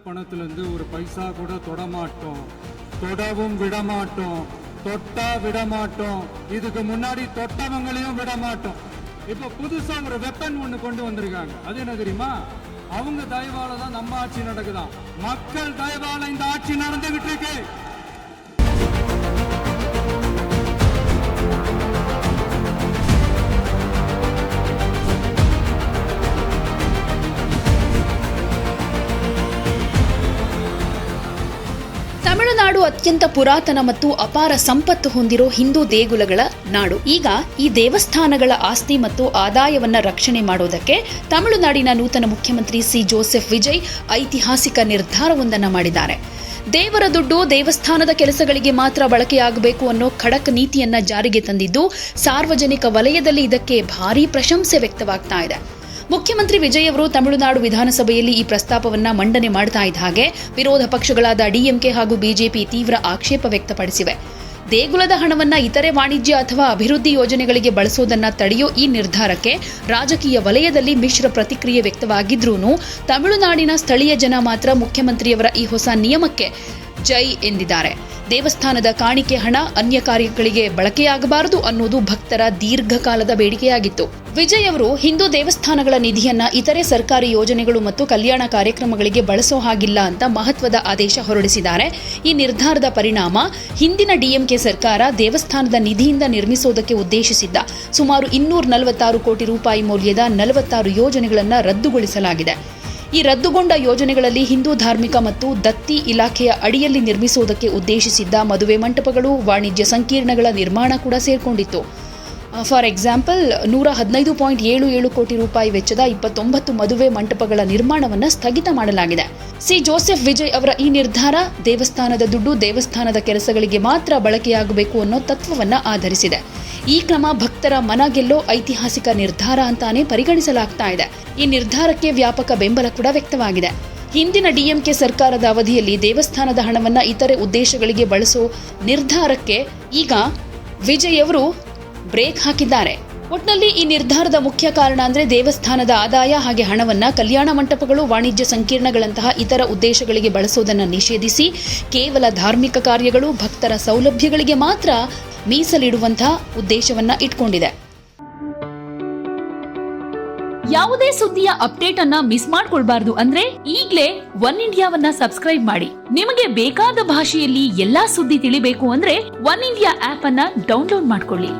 பணத்திலிருந்து ஒரு பைசா கூட தொடமாட்டோம், தொடவும் விடமாட்டோம், தொட்டா விடமாட்டோம், இதுக்கு முன்னாடி தொட்டவங்களையும் விடமாட்டோம். இப்ப புதுசா ஒரு வெப்பன் ஒண்ணு கொண்டு வந்திருக்காங்க. அது என்ன தெரியுமா? அவங்க தயவால தான் நம்ம ஆட்சி நடக்குதாம். மக்கள் தயவால இந்த ஆட்சி நடந்துகிட்டு இருக்கு. ತಮಿಳುನಾಡು ಅತ್ಯಂತ ಪುರಾತನ ಮತ್ತು ಅಪಾರ ಸಂಪತ್ತು ಹೊಂದಿರೋ ಹಿಂದೂ ದೇಗುಲಗಳ ನಾಡು. ಈಗ ಈ ದೇವಸ್ಥಾನಗಳ ಆಸ್ತಿ ಮತ್ತು ಆದಾಯವನ್ನ ರಕ್ಷಣೆ ಮಾಡೋದಕ್ಕೆ ತಮಿಳುನಾಡಿನ ನೂತನ ಮುಖ್ಯಮಂತ್ರಿ ಸಿ ಜೋಸೆಫ್ ವಿಜಯ್ ಐತಿಹಾಸಿಕ ನಿರ್ಧಾರವೊಂದನ್ನು ಮಾಡಿದ್ದಾರೆ. ದೇವರ ದುಡ್ಡು ದೇವಸ್ಥಾನದ ಕೆಲಸಗಳಿಗೆ ಮಾತ್ರ ಬಳಕೆಯಾಗಬೇಕು ಅನ್ನೋ ಖಡಕ್ ನೀತಿಯನ್ನ ಜಾರಿಗೆ ತಂದಿದ್ದು, ಸಾರ್ವಜನಿಕ ವಲಯದಲ್ಲಿ ಇದಕ್ಕೆ ಭಾರೀ ಪ್ರಶಂಸೆ ವ್ಯಕ್ತವಾಗ್ತಾ ಇದೆ. ಮುಖ್ಯಮಂತ್ರಿ ವಿಜಯ್ ಅವರು ತಮಿಳುನಾಡು ವಿಧಾನಸಭೆಯಲ್ಲಿ ಈ ಪ್ರಸ್ತಾಪವನ್ನ ಮಂಡನೆ ಮಾಡ್ತಾ ಇದ್ದ ಹಾಗೆ ವಿರೋಧ ಪಕ್ಷಗಳಾದ ಡಿಎಂಕೆ ಹಾಗೂ ಬಿಜೆಪಿ ತೀವ್ರ ಆಕ್ಷೇಪ ವ್ಯಕ್ತಪಡಿಸಿವೆ. ದೇಗುಲದ ಹಣವನ್ನ ಇತರೆ ವಾಣಿಜ್ಯ ಅಥವಾ ಅಭಿವೃದ್ಧಿ ಯೋಜನೆಗಳಿಗೆ ಬಳಸೋದನ್ನ ತಡೆಯೋ ಈ ನಿರ್ಧಾರಕ್ಕೆ ರಾಜಕೀಯ ವಲಯದಲ್ಲಿ ಮಿಶ್ರ ಪ್ರತಿಕ್ರಿಯೆ ವ್ಯಕ್ತವಾಗಿದ್ರೂ ತಮಿಳುನಾಡಿನ ಸ್ಥಳೀಯ ಜನ ಮಾತ್ರ ಮುಖ್ಯಮಂತ್ರಿಯವರ ಈ ಹೊಸ ನಿಯಮಕ್ಕೆ ಜೈ ಎಂದಿದ್ದಾರೆ. ದೇವಸ್ಥಾನದ ಕಾಣಿಕೆ ಹಣ ಅನ್ಯ ಕಾರ್ಯಗಳಿಗೆ ಬಳಕೆಯಾಗಬಾರದು ಅನ್ನೋದು ಭಕ್ತರ ದೀರ್ಘಕಾಲದ ಬೇಡಿಕೆಯಾಗಿತ್ತು. ವಿಜಯ್ ಅವರು ಹಿಂದೂ ದೇವಸ್ಥಾನಗಳ ನಿಧಿಯನ್ನ ಇತರೆ ಸರ್ಕಾರಿ ಯೋಜನೆಗಳು ಮತ್ತು ಕಲ್ಯಾಣ ಕಾರ್ಯಕ್ರಮಗಳಿಗೆ ಬಳಸೋ ಹಾಗಿಲ್ಲ ಅಂತ ಮಹತ್ವದ ಆದೇಶ ಹೊರಡಿಸಿದ್ದಾರೆ. ಈ ನಿರ್ಧಾರದ ಪರಿಣಾಮ ಹಿಂದಿನ ಡಿಎಂಕೆ ಸರ್ಕಾರ ದೇವಸ್ಥಾನದ ನಿಧಿಯಿಂದ ನಿರ್ಮಿಸೋದಕ್ಕೆ ಉದ್ದೇಶಿಸಿದ್ದ ಸುಮಾರು 246 ಕೋಟಿ ರೂಪಾಯಿ ಮೌಲ್ಯದ 46 ಯೋಜನೆಗಳನ್ನು ರದ್ದುಗೊಳಿಸಲಾಗಿದೆ. ಈ ರದ್ದುಗೊಂಡ ಯೋಜನೆಗಳಲ್ಲಿ ಹಿಂದೂ ಧಾರ್ಮಿಕ ಮತ್ತು ದತ್ತಿ ಇಲಾಖೆಯ ಅಡಿಯಲ್ಲಿ ನಿರ್ಮಿಸುವುದಕ್ಕೆ ಉದ್ದೇಶಿಸಿದ್ದ ಮದುವೆ ಮಂಟಪಗಳು, ವಾಣಿಜ್ಯ ಸಂಕೀರ್ಣಗಳ ನಿರ್ಮಾಣ ಕೂಡ ಸೇರ್ಕೊಂಡಿತ್ತು. ಫಾರ್ ಎಕ್ಸಾಂಪಲ್ 115.77 ಕೋಟಿ ರೂಪಾಯಿ ವೆಚ್ಚದ 29 ಮದುವೆ ಮಂಟಪಗಳ ನಿರ್ಮಾಣವನ್ನು ಸ್ಥಗಿತ ಮಾಡಲಾಗಿದೆ. ಸಿ ಜೋಸೆಫ್ ವಿಜಯ್ ಅವರ ಈ ನಿರ್ಧಾರ ದೇವಸ್ಥಾನದ ದುಡ್ಡು ದೇವಸ್ಥಾನದ ಕೆಲಸಗಳಿಗೆ ಮಾತ್ರ ಬಳಕೆಯಾಗಬೇಕು ಅನ್ನೋ ತತ್ವವನ್ನು ಆಧರಿಸಿದೆ. ಈ ಕ್ರಮ ಭಕ್ತರ ಮನ ಗೆಲ್ಲೋ ಐತಿಹಾಸಿಕ ನಿರ್ಧಾರ ಅಂತಾನೆ ಪರಿಗಣಿಸಲಾಗ್ತಾ ಇದೆ. ಈ ನಿರ್ಧಾರಕ್ಕೆ ವ್ಯಾಪಕ ಬೆಂಬಲ ಕೂಡ ವ್ಯಕ್ತವಾಗಿದೆ. ಹಿಂದಿನ ಡಿಎಂಕೆ ಸರ್ಕಾರದ ಅವಧಿಯಲ್ಲಿ ದೇವಸ್ಥಾನದ ಹಣವನ್ನ ಇತರೆ ಉದ್ದೇಶಗಳಿಗೆ ಬಳಸೋ ನಿರ್ಧಾರಕ್ಕೆ ಈಗ ವಿಜಯ್ ಅವರು ಬ್ರೇಕ್ ಹಾಕಿದ್ದಾರೆ. ಒಟ್ನಲ್ಲಿ ಈ ನಿರ್ಧಾರದ ಮುಖ್ಯ ಕಾರಣ ಅಂದ್ರೆ ದೇವಸ್ಥಾನದ ಆದಾಯ ಹಾಗೆ ಹಣವನ್ನ ಕಲ್ಯಾಣ ಮಂಟಪಗಳು, ವಾಣಿಜ್ಯ ಸಂಕೀರ್ಣಗಳಂತಹ ಇತರ ಉದ್ದೇಶಗಳಿಗೆ ಬಳಸೋದನ್ನು ನಿಷೇಧಿಸಿ ಕೇವಲ ಧಾರ್ಮಿಕ ಕಾರ್ಯಗಳು, ಭಕ್ತರ ಸೌಲಭ್ಯಗಳಿಗೆ ಮಾತ್ರ ಮೀಸಲಿಡುವಂತಹ ಉದ್ದೇಶವನ್ನ ಇಟ್ಕೊಂಡಿದೆ. ಯಾವುದೇ ಸುದ್ದಿಯ ಅಪ್ಡೇಟ್ ಅನ್ನ ಮಿಸ್ ಮಾಡ್ಕೊಳ್ಬಾರ್ದು ಅಂದ್ರೆ ಈಗ್ಲೇ ಒನ್ ಇಂಡಿಯಾವನ್ನ ಸಬ್ಸ್ಕ್ರೈಬ್ ಮಾಡಿ. ನಿಮಗೆ ಬೇಕಾದ ಭಾಷೆಯಲ್ಲಿ ಎಲ್ಲಾ ಸುದ್ದಿ ತಿಳಿಬೇಕು ಅಂದ್ರೆ ಒನ್ ಇಂಡಿಯಾ ಆಪ್ ಅನ್ನ ಡೌನ್ಲೋಡ್ ಮಾಡ್ಕೊಳ್ಳಿ.